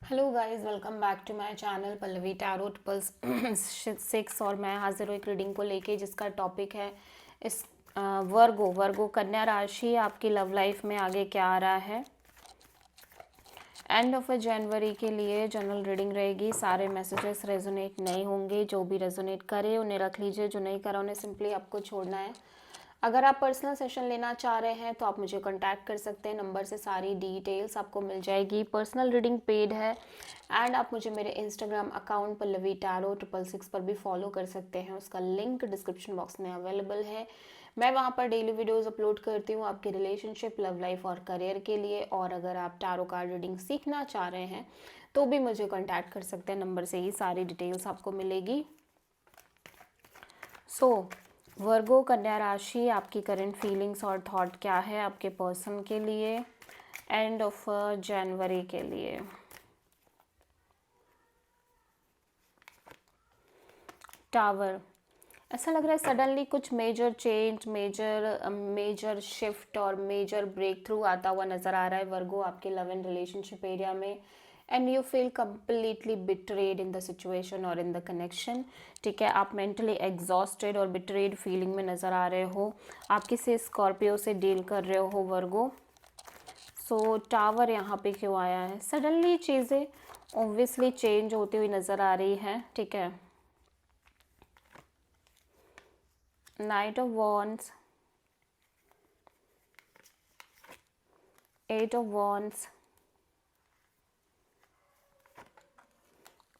Hello guys, welcome back to my channel Pallavi Tarot Pulse 6। और मैं हाजिर हूँ एक रीडिंग को लेके जिसका टॉपिक है इस वर्गो कन्या राशि आपकी लव लाइफ में आगे क्या आ रहा है। एंड ऑफ जनवरी के लिए जनरल रीडिंग रहेगी। सारे मैसेजेस रेजोनेट नहीं होंगे, जो भी रेजोनेट करे उन्हें रख लीजिए, जो नहीं करा उन्हें सिंपली आपको छोड़ना है। अगर आप पर्सनल सेशन लेना चाह रहे हैं तो आप मुझे कांटेक्ट कर सकते हैं, नंबर से सारी डिटेल्स आपको मिल जाएगी। पर्सनल रीडिंग पेड है एंड आप मुझे मेरे इंस्टाग्राम अकाउंट पल्लवी टैरो 666 पर भी फॉलो कर सकते हैं, उसका लिंक डिस्क्रिप्शन बॉक्स में अवेलेबल है। मैं वहाँ पर डेली वीडियोस अपलोड करती हूँ आपके रिलेशनशिप, लव लाइफ और करियर के लिए। और अगर आप टैरो कार्ड रीडिंग सीखना चाह रहे हैं तो भी मुझे कांटेक्ट कर सकते हैं, नंबर से ही सारी डिटेल्स आपको मिलेगी। वर्गो कन्या राशि, आपकी करंट फीलिंग्स और थॉट क्या है आपके पर्सन के लिए एंड ऑफ जनवरी के लिए। टावर, ऐसा लग रहा है सडनली कुछ मेजर चेंज, मेजर शिफ्ट और मेजर ब्रेक थ्रू आता हुआ नज़र आ रहा है वर्गो आपके लव एंड रिलेशनशिप एरिया में। And you feel completely betrayed in the situation और इन द कनेक्शन। ठीक है, आप मेंटली एग्जॉस्टेड और बिट्रेड फीलिंग में नज़र आ रहे हो। आप किसी स्कॉर्पियो से डील कर रहे हो वर्गो। टावर यहाँ पे क्यों आया है? सडनली चीज़ें ऑब्वियसली चेंज होती हुई नज़र आ रही हैं। ठीक है, knight of wands, 8 of wands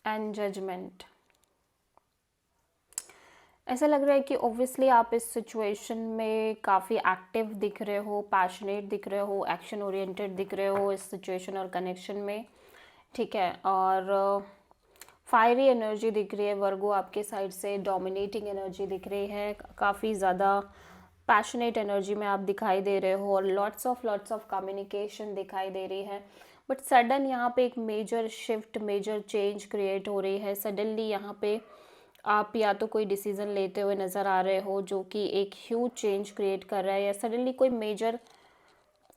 and judgment. ऐसा लग रहा है कि ऑब्वियसली आप इस सिचुएशन में काफ़ी एक्टिव दिख रहे हो, पैशनेट दिख रहे हो, एक्शन ओरिएंटेड दिख रहे हो इस सिचुएशन और कनेक्शन में। ठीक है, और फायरी एनर्जी दिख रही है वर्गो आपके साइड से, डोमिनेटिंग एनर्जी दिख रही है, काफ़ी ज़्यादा पैशनेट एनर्जी में आप दिखाई दे रहे हो और लॉट्स ऑफ कम्युनिकेशन दिखाई दे रही है। बट सडन यहाँ पे एक major shift, major change create हो रही है। सडनली यहाँ पे आप या तो कोई डिसीज़न लेते हुए नज़र आ रहे हो जो कि एक ह्यूज चेंज क्रिएट कर रहा है, या सडनली कोई मेजर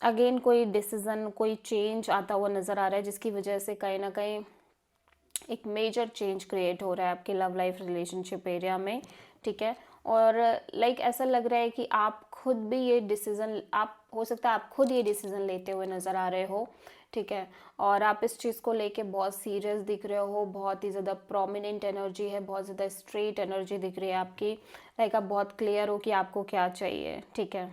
अगेन कोई डिसीज़न, कोई चेंज आता हुआ नज़र आ रहा है जिसकी वजह से कहीं ना कहीं एक मेजर चेंज क्रिएट हो रहा है आपके लव लाइफ रिलेशनशिप एरिया में। ठीक है, और ऐसा लग रहा है कि आप खुद भी ये डिसीज़न, आप हो सकता है आप खुद ये डिसीज़न लेते हुए नज़र आ रहे हो। ठीक है, और आप इस चीज़ को लेके बहुत सीरियस दिख रहे हो, बहुत ही ज़्यादा प्रोमिनेंट एनर्जी है, बहुत ज़्यादा स्ट्रेट एनर्जी दिख रही है आपकी। आप बहुत क्लियर हो कि आपको क्या चाहिए। ठीक है,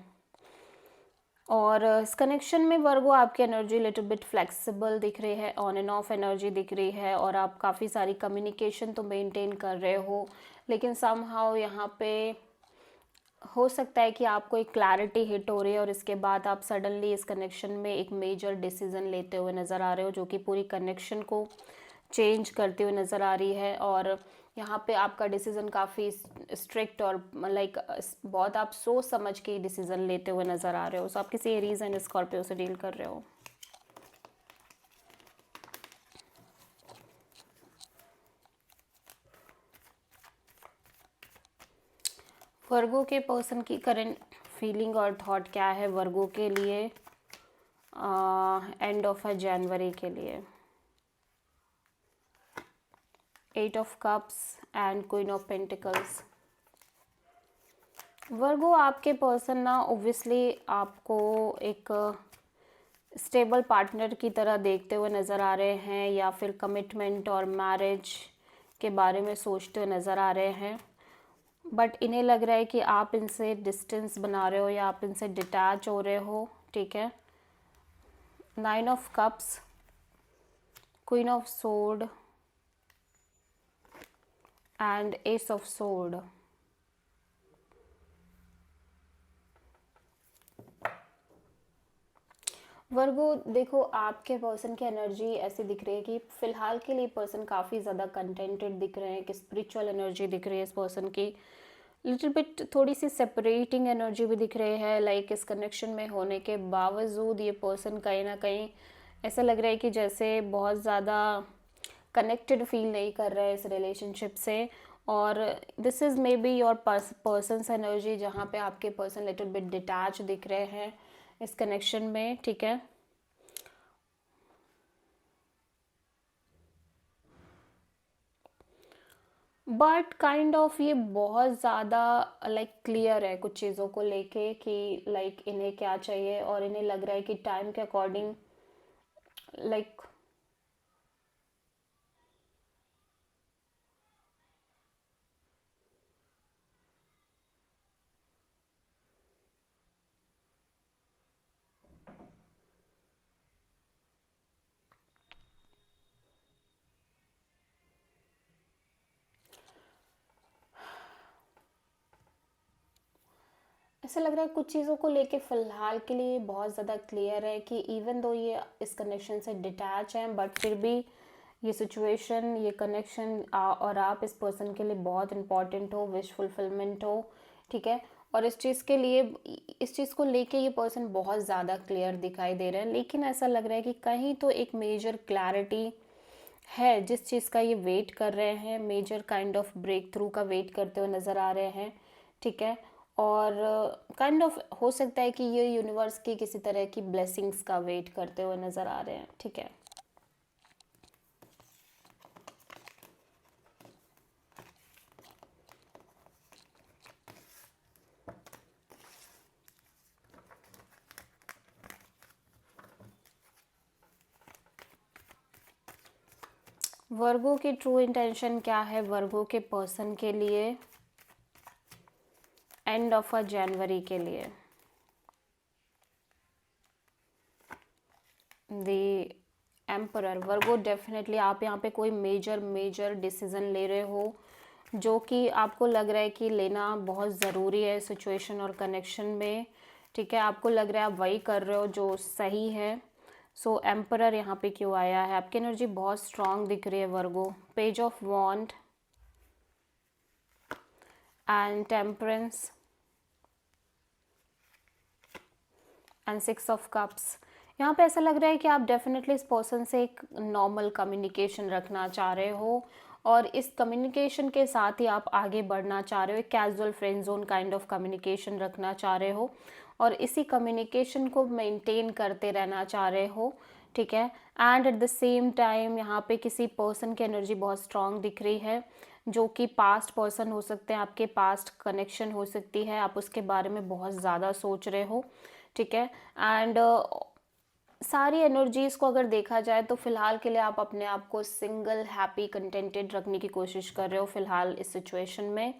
और इस कनेक्शन में वर्गो आपकी एनर्जी लिटिल बिट फ्लेक्सिबल दिख रही है, ऑन एंड ऑफ एनर्जी दिख रही है, और आप काफ़ी सारी कम्युनिकेशन तो मेंटेन कर रहे हो, लेकिन समहाउ यहाँ पे हो सकता है कि आपको एक क्लैरिटी हिट हो रही है और इसके बाद आप सडनली इस कनेक्शन में एक मेजर डिसीजन लेते हुए नज़र आ रहे हो जो कि पूरी कनेक्शन को चेंज करते हुए नज़र आ रही है। और यहाँ पे आपका डिसीज़न काफ़ी स्ट्रिक्ट और बहुत आप सोच समझ के डिसीज़न लेते हुए नज़र आ रहे हो। सो आप किसी एरीज एंड स्कॉर्पियो से डील कर रहे हो। वर्गो के पर्सन की करंट फीलिंग और थॉट क्या है वर्गो के लिए एंड ऑफ जनवरी के लिए। 8 of cups and queen of pentacles. Virgo आपके पर्सन ना ऑब्वियसली आपको एक स्टेबल पार्टनर की तरह देखते हुए नज़र आ रहे हैं, या फिर कमिटमेंट और मैरिज के बारे में सोचते हुए नज़र आ रहे हैं। बट इन्हें लग रहा है कि आप इनसे डिस्टेंस बना रहे हो या आप इनसे डिटैच हो रहे हो। ठीक है, 9 of cups, queen of sword and ace of sword. Virgo देखो, आपके पर्सन की एनर्जी ऐसी दिख रही है कि फिलहाल के लिए पर्सन काफ़ी ज़्यादा कंटेंटेड दिख रहे हैं, कि स्पिरिचुअल एनर्जी दिख रही है इस पर्सन की। लिटिल बिट थोड़ी सी सेपरेटिंग एनर्जी भी दिख रही है। इस कनेक्शन में होने के बावजूद ये पर्सन कहीं ना कहीं ऐसा लग रहा है कि जैसे बहुत ज़्यादा कनेक्टेड फील नहीं कर रहे हैं इस रिलेशनशिप से। और this is may be your persons energy, जहाँ पे आपके पर्सन लिटिल बिट डिटैच दिख रहे हैं इस कनेक्शन में। ठीक है, बट काइंड ऑफ ये बहुत ज़्यादा लाइक क्लियर है कुछ चीज़ों को लेके कि लाइक इन्हें क्या चाहिए, और इन्हें लग रहा है कि टाइम के अकॉर्डिंग लाइक ऐसा लग रहा है कुछ चीज़ों को लेके फ़िलहाल के लिए बहुत ज़्यादा क्लियर है कि इवन दो ये इस कनेक्शन से डिटैच हैं, बट फिर भी ये सिचुएशन, ये कनेक्शन और आप इस पर्सन के लिए बहुत इंपॉर्टेंट हो, विश फुलफिलमेंट हो, ठीक है। और इस चीज़ के लिए, इस चीज़ को लेके ये पर्सन बहुत ज़्यादा क्लियर दिखाई दे रहा है, लेकिन ऐसा लग रहा है कि कहीं तो एक मेजर क्लैरिटी है जिस चीज़ का ये वेट कर रहे हैं, major kind of break through का वेट करते हुए नज़र आ रहे हैं, ठीक है। और काइंड ऑफ हो सकता है कि ये यूनिवर्स की किसी तरह की ब्लेसिंग्स का वेट करते हुए नज़र आ रहे हैं, ठीक है। वर्गो की ट्रू इंटेंशन क्या है वर्गो के पर्सन के लिए एंड ऑफ अ जनवरी के लिए? The emperor. वर्गो डेफिनेटली आप यहाँ पे कोई मेजर डिसीजन ले रहे हो जो कि आपको लग रहा है कि लेना बहुत ज़रूरी है सिचुएशन और कनेक्शन में, ठीक है। आपको लग रहा है आप वही कर रहे हो जो सही है। सो एम्परर यहाँ पे क्यों आया है? आपकी एनर्जी बहुत स्ट्रांग दिख रही है Virgo. Page of wand and temperance and six of cups. यहाँ पे ऐसा लग रहा है कि आप डेफिनेटली इस पर्सन से एक नॉर्मल कम्युनिकेशन रखना चाह रहे हो, और इस कम्युनिकेशन के साथ ही आप आगे बढ़ना चाह रहे हो, एक casual friend zone kind of communication रखना चाह रहे हो, और इसी कम्युनिकेशन को मेंटेन करते रहना चाह रहे हो, ठीक है। And at the same time यहाँ पे किसी पर्सन की एनर्जी बहुत स्ट्रांग दिख रही है जो कि पास्ट पर्सन हो सकते हैं, आपके पास्ट कनेक्शन हो सकती है, आप उसके बारे में बहुत ज़्यादा सोच रहे हो, ठीक है। एंड सारी एनर्जीज़ को अगर देखा जाए तो फ़िलहाल के लिए आप अपने आप को सिंगल हैप्पी कंटेंटेड रखने की कोशिश कर रहे हो फ़िलहाल इस सिचुएशन में,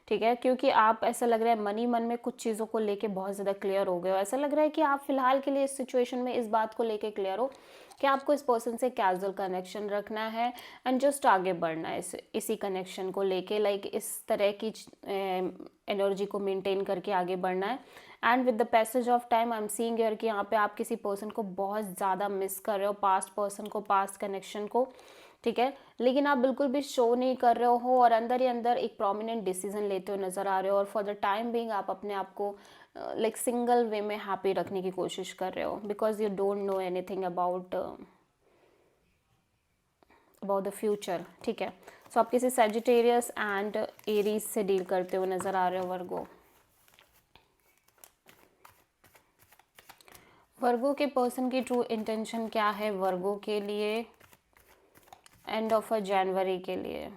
ठीक है। क्योंकि आप, ऐसा लग रहा है मन में कुछ चीज़ों को लेके बहुत ज़्यादा क्लियर हो गए हो। ऐसा लग रहा है कि आप फ़िलहाल के लिए इस सिचुएशन में इस बात को लेके क्लियर हो कि आपको इस पर्सन से कैजुअल कनेक्शन रखना है एंड जस्ट आगे बढ़ना है इसी कनेक्शन को लेके, लाइक इस तरह की एनर्जी को मेंटेन करके आगे बढ़ना है। And with the passage of time I am seeing here कि यहाँ पे आप किसी पर्सन को बहुत ज़्यादा मिस कर रहे हो, पास्ट पर्सन को, पास्ट कनेक्शन को, ठीक है। लेकिन आप बिल्कुल भी शो नहीं कर रहे हो और अंदर ही अंदर एक प्रोमिनेंट डिसीजन लेते हुए नज़र आ रहे हो, और फॉर द टाइम बीइंग आप अपने आप को लाइक सिंगल वे में हैप्पी रखने की कोशिश कर रहे हो, because you don't know anything about the future, ठीक है। सो आप किसी सेजिटेरियस एंड एरीज से डील करते हुए नज़र आ रहे हो वर्गो। वर्गो के पर्सन की ट्रू इंटेंशन क्या है वर्गो के लिए एंड ऑफ अ जनवरी के लिए?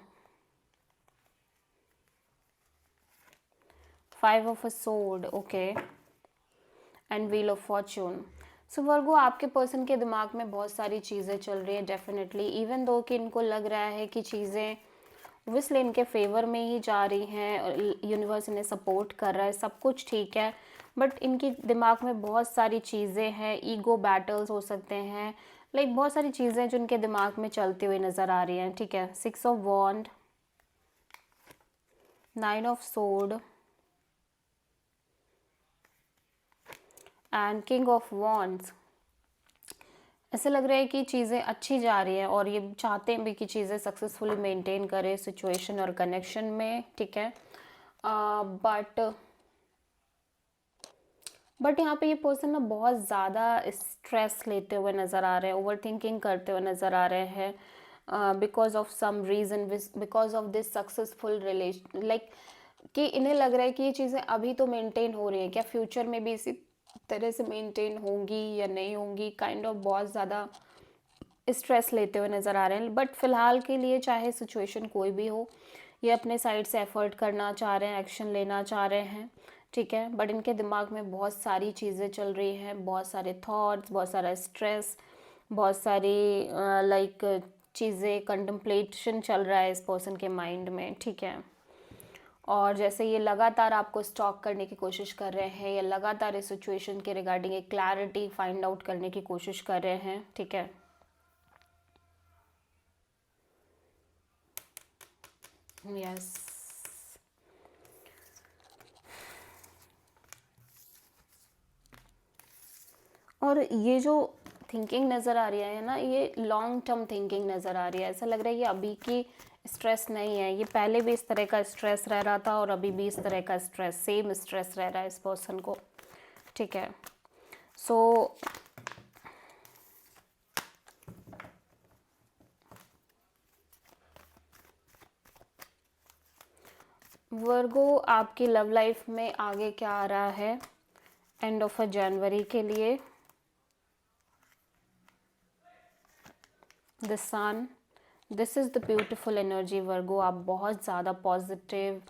Five of a sword, okay, and wheel of fortune. So Virgo आपके पर्सन के दिमाग में बहुत सारी चीज़ें चल रही है डेफिनेटली, इवन दो कि इनको लग रहा है कि चीज़ें ऑब्वियसली इनके फेवर में ही जा रही हैं, यूनिवर्स इन्हें सपोर्ट कर रहा है, सब कुछ ठीक है, बट इनकी दिमाग में बहुत सारी चीज़ें हैं, ईगो बैटल्स हो सकते हैं, लाइक बहुत सारी चीज़ें जो इनके दिमाग में चलती हुई नज़र आ रही हैं, ठीक है। Six of wand, nine of sword and king of wands. ऐसे लग रहा है कि चीज़ें अच्छी जा रही हैं और ये चाहते हैं भी कि चीज़ें सक्सेसफुली मेंटेन करें सिचुएशन और कनेक्शन में, ठीक है। बट यहाँ पे ये पर्सन ना बहुत ज़्यादा स्ट्रेस लेते हुए नज़र आ रहे हैं, ओवर थिंकिंग करते हुए नज़र आ रहे हैं because of some reason, because of this successful relation, like कि इन्हें लग रहा है कि ये चीज़ें अभी तो मेंटेन हो रही हैं, क्या फ्यूचर में भी इसी तरह से मेंटेन होंगी या नहीं होंगी, काइंड ऑफ बहुत ज़्यादा स्ट्रेस लेते हुए नज़र आ रहे हैं। बट फिलहाल के लिए चाहे सिचुएशन कोई भी हो, ये अपने साइड से एफर्ट करना चाह रहे हैं, एक्शन लेना चाह रहे हैं, ठीक है, बट इनके दिमाग में बहुत सारी चीज़ें चल रही हैं, बहुत सारे थॉट्स, बहुत सारा स्ट्रेस, बहुत सारी लाइक चीज़ें, कंtemplation चल रहा है इस पर्सन के माइंड में, ठीक है। और जैसे ये लगातार आपको स्टॉक करने की कोशिश कर रहे हैं, या लगातार इस सिचुएशन के रिगार्डिंग एक क्लैरिटी फाइंड आउट करने की कोशिश कर रहे हैं, ठीक है। यस, और ये जो थिंकिंग नज़र आ रही है ना, ये लॉन्ग टर्म थिंकिंग नज़र आ रही है। ऐसा लग रहा है ये अभी की स्ट्रेस नहीं है, ये पहले भी इस तरह का स्ट्रेस रह रहा था और अभी भी इस तरह का स्ट्रेस, सेम स्ट्रेस रह रहा है इस पर्सन को, ठीक है। सो वर्गो, आपकी लव लाइफ में आगे क्या आ रहा है एंड ऑफ जनवरी के लिए? The sun, this is the beautiful energy Virgo. आप बहुत ज़्यादा positive,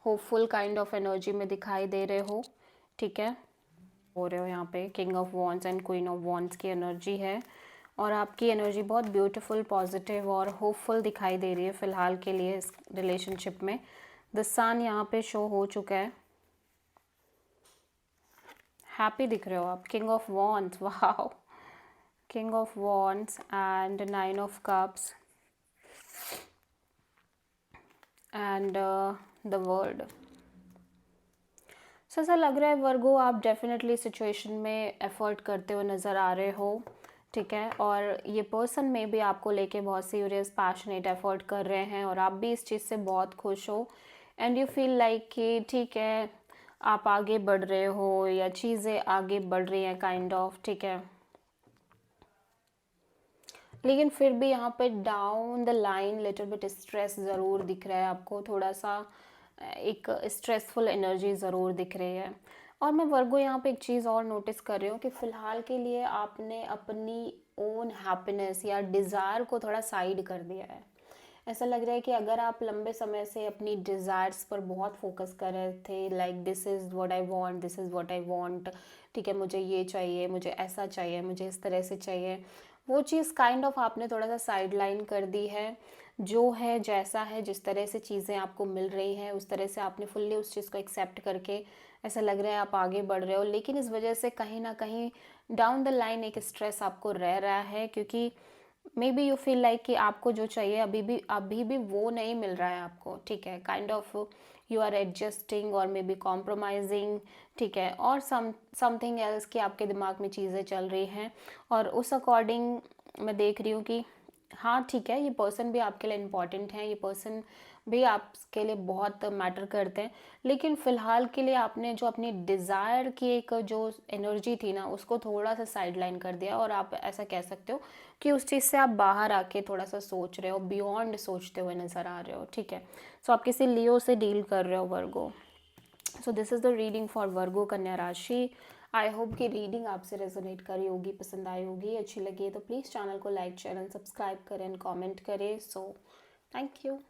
hopeful kind of energy में दिखाई दे रहे हो, ठीक है। हो रहे हो यहाँ पे king of wands and queen of wands की एनर्जी है, और आपकी एनर्जी बहुत ब्यूटीफुल, पॉजिटिव और होपफुल दिखाई दे रही है फ़िलहाल के लिए इस रिलेशनशिप में। द सन यहाँ पे शो हो चुका है, हैप्पी दिख रहे हो आप, किंग ऑफ वॉन्ड्स, वाह, king of wands and 9 of cups and the world. So ऐसा लग रहा है वर्गो, आप डेफिनेटली सिचुएशन में एफर्ट करते हुए नज़र आ रहे हो, ठीक है। और ये पर्सन में भी आपको लेके बहुत सीरियस, पैशनेट एफर्ट कर रहे हैं, और आप भी इस चीज़ से बहुत खुश हो, एंड यू फील लाइक कि ठीक है, आप आगे बढ़ रहे हो, या चीज़ें आगे बढ़ रही हैं काइंड ऑफ, ठीक है। लेकिन फिर भी यहाँ पे down the line little bit stress ज़रूर दिख रहा है आपको, थोड़ा सा एक स्ट्रेसफुल एनर्जी ज़रूर दिख रही है। और मैं वर्गो यहाँ पे एक चीज़ और नोटिस कर रही हूँ कि फ़िलहाल के लिए आपने अपनी ओन हैप्पीनेस या डिज़ायर को थोड़ा साइड कर दिया है। ऐसा लग रहा है कि अगर आप लंबे समय से अपनी डिज़ायर्स पर बहुत फोकस कर रहे थे, like this is what I want, this is what I want, ठीक है, मुझे ये चाहिए, मुझे ऐसा चाहिए, मुझे इस तरह से चाहिए, वो चीज़ काइंड ऑफ आपने थोड़ा सा साइड लाइन कर दी है। जो है, जैसा है, जिस तरह से चीज़ें आपको मिल रही हैं, उस तरह से आपने फुल्ली उस चीज़ को एक्सेप्ट करके ऐसा लग रहा है आप आगे बढ़ रहे हो। लेकिन इस वजह से कहीं ना कहीं डाउन द लाइन एक स्ट्रेस आपको रह रहा है, क्योंकि may be you feel like कि आपको जो चाहिए अभी भी वो नहीं मिल रहा है आपको, ठीक है। Kind of you are adjusting और मे बी कॉम्प्रोमाइजिंग, ठीक है, और समथिंग एल्स कि आपके दिमाग में चीज़ें चल रही हैं, और उस अकॉर्डिंग मैं देख रही हूँ कि हाँ ठीक है, ये पर्सन भी आपके लिए इम्पॉर्टेंट है, ये पर्सन भी आपके लिए बहुत मैटर करते हैं, लेकिन फ़िलहाल के लिए आपने जो अपनी डिज़ायर की एक जो एनर्जी थी ना, उसको थोड़ा सा साइड लाइन कर दिया, और आप ऐसा कह सकते हो कि उस चीज़ से आप बाहर आके थोड़ा सा सोच रहे हो, बियॉन्ड सोचते हुए नज़र आ रहे हो, ठीक है। सो आप किसी लियो से डील कर रहे हो Virgo. So this is the reading for Virgo कन्या राशि। आई होप कि रीडिंग आपसे रेजोनेट करी होगी, पसंद आई होगी, अच्छी लगी है तो प्लीज़ चैनल को लाइक, शेयर एंड सब्सक्राइब करें एंड कमेंट करें। So thank you.